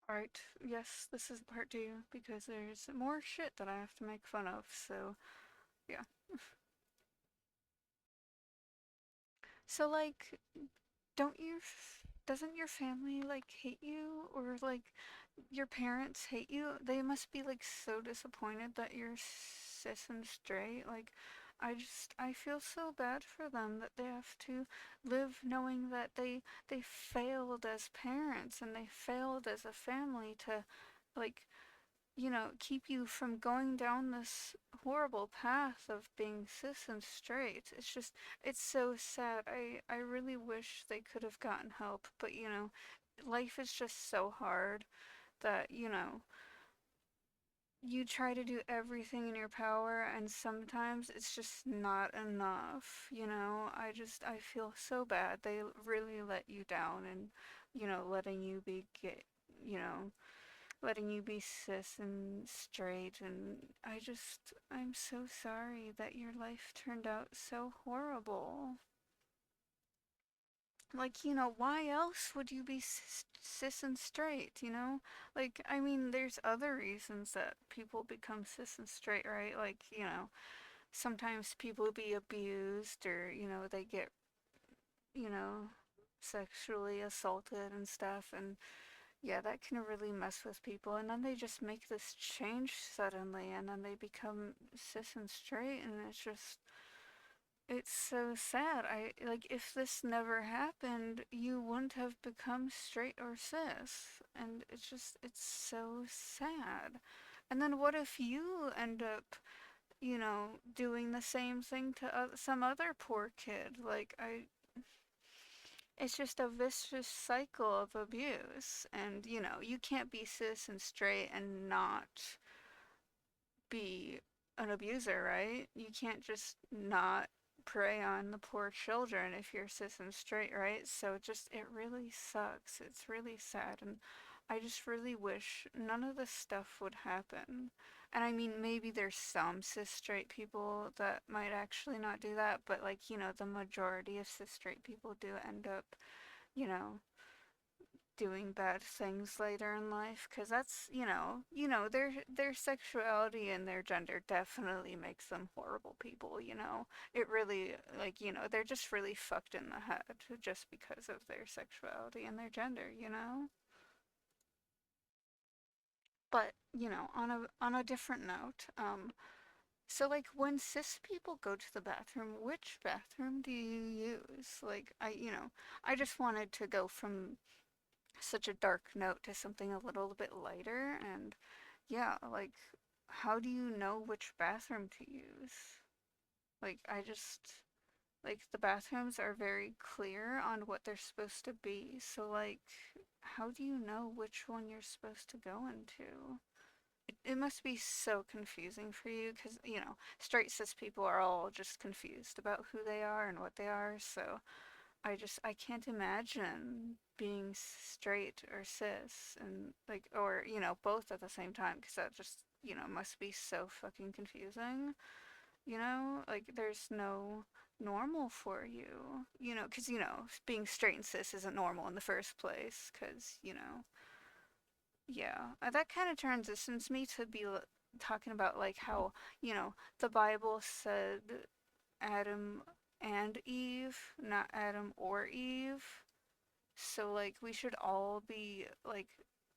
Alright, yes, this is part two because there's more shit that I have to make fun of, so yeah. So, like, doesn't your family, like, hate you? Or, like, your parents hate you? They must be, like, so disappointed that you're cis and straight. Like, I feel so bad for them that they have to live knowing that they failed as parents and they failed as a family to, like, keep you from going down this horrible path of being cis and straight. It's so sad. I really wish they could have gotten help, but life is just so hard that, you try to do everything in your power and sometimes it's just not enough, I feel so bad. They really let you down and, letting you be gay, you know, letting you be cis and straight, and I'm so sorry that your life turned out so horrible. Like, why else would you be cis and straight, Like, I mean, there's other reasons that people become cis and straight, right? Like, sometimes people be abused or, they get, you know, sexually assaulted and stuff, and yeah, that can really mess with people. And then they just make this change suddenly, and then they become cis and straight, and it's so sad. Like, if this never happened, you wouldn't have become straight or cis. And it's so sad. And then what if you end up, doing the same thing to some other poor kid? Like, it's just a vicious cycle of abuse. And, you can't be cis and straight and not be an abuser, right? You can't just not prey on the poor children if you're cis and straight, right? So it really sucks. It's really sad. And I just really wish none of this stuff would happen. And I mean, maybe there's some cis straight people that might actually not do that, but like, the majority of cis straight people do end up, you know, doing bad things later in life because that's their sexuality and their gender definitely makes them horrible people. It really, like, they're just really fucked in the head just because of their sexuality and their gender. But on a different note, so, like, when cis people go to the bathroom, which bathroom do you use? Like, I just wanted to go from such a dark note to something a little bit lighter. And yeah, like, how do you know which bathroom to use? Like, like, the bathrooms are very clear on what they're supposed to be. So, like, how do you know which one you're supposed to go into? It must be so confusing for you because, straight cis people are all just confused about who they are and what they are. So, I can't imagine being straight or cis and, like, or both at the same time because that just must be so fucking confusing. Like, there's no normal for you. Because being straight and cis isn't normal in the first place. Because yeah, that kind of transitions me to be talking about, like, how the Bible said Adam and Eve, not Adam or Eve. So, like, we should all be, like,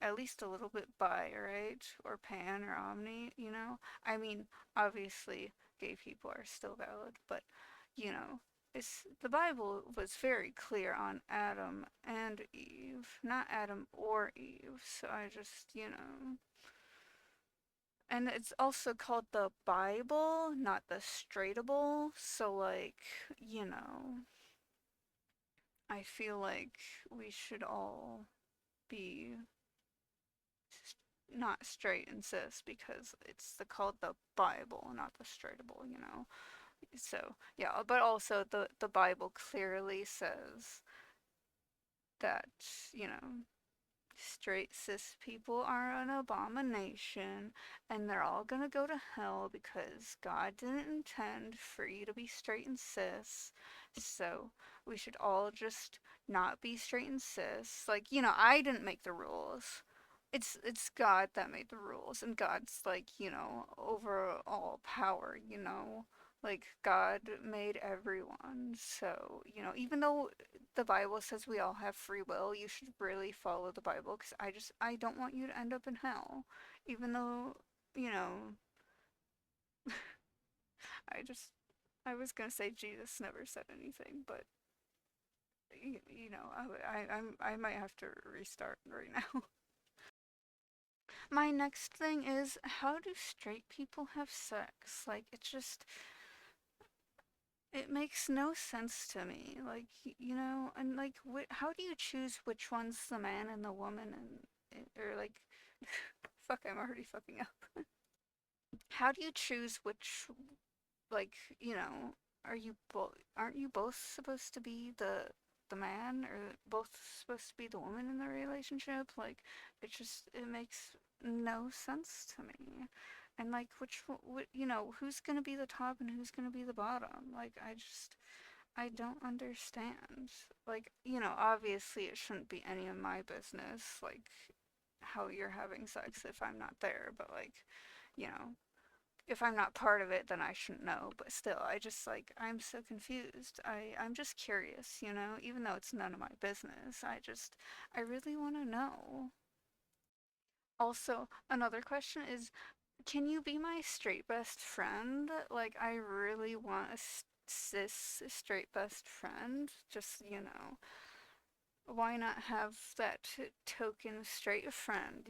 at least a little bit bi, right? Or pan or omni, I mean, obviously, gay people are still valid, but, you know, the Bible was very clear on Adam and Eve, not Adam or Eve. So and it's also called the Bible, not the Straightable. So, like, you know, I feel like we should all be not straight and cis because it's called the Bible, not the Straightable. So yeah, but also the Bible clearly says that you know straight cis people are an abomination and they're all gonna go to hell because God didn't intend for you to be straight and cis. So we should all just not be straight and cis. Like, I didn't make the rules. it's God that made the rules, and God's like, over all power, like God made everyone. So, even though the Bible says we all have free will, you should really follow the Bible, because I don't want you to end up in hell. Even though, you know, I just I was gonna say Jesus never said anything, but I might have to restart right now. My next thing is, how do straight people have sex? Like, it makes no sense to me. Like, and like, how do you choose which one's the man and the woman, or like, fuck, I'm already fucking up. How do you choose which, like, are you both, aren't you both supposed to be the man, or both supposed to be the woman in the relationship? Like, it makes no sense to me. And like, who's gonna be the top and who's gonna be the bottom? Like, I don't understand. Like, obviously it shouldn't be any of my business, like, how you're having sex if I'm not there, but like, you know, if I'm not part of it, then I shouldn't know. But still, I'm so confused. I'm just curious, even though it's none of my business. I really want to know. Also, another question is, can you be my straight best friend? Like, I really want a cis straight best friend. Just, why not have that token straight friend?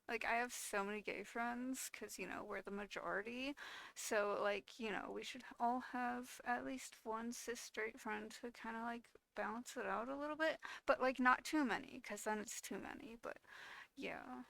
Like, I have so many gay friends because, we're the majority. So, like, we should all have at least one cis straight friend to kind of like balance it out a little bit. But, like, not too many, because then it's too many. But, yeah.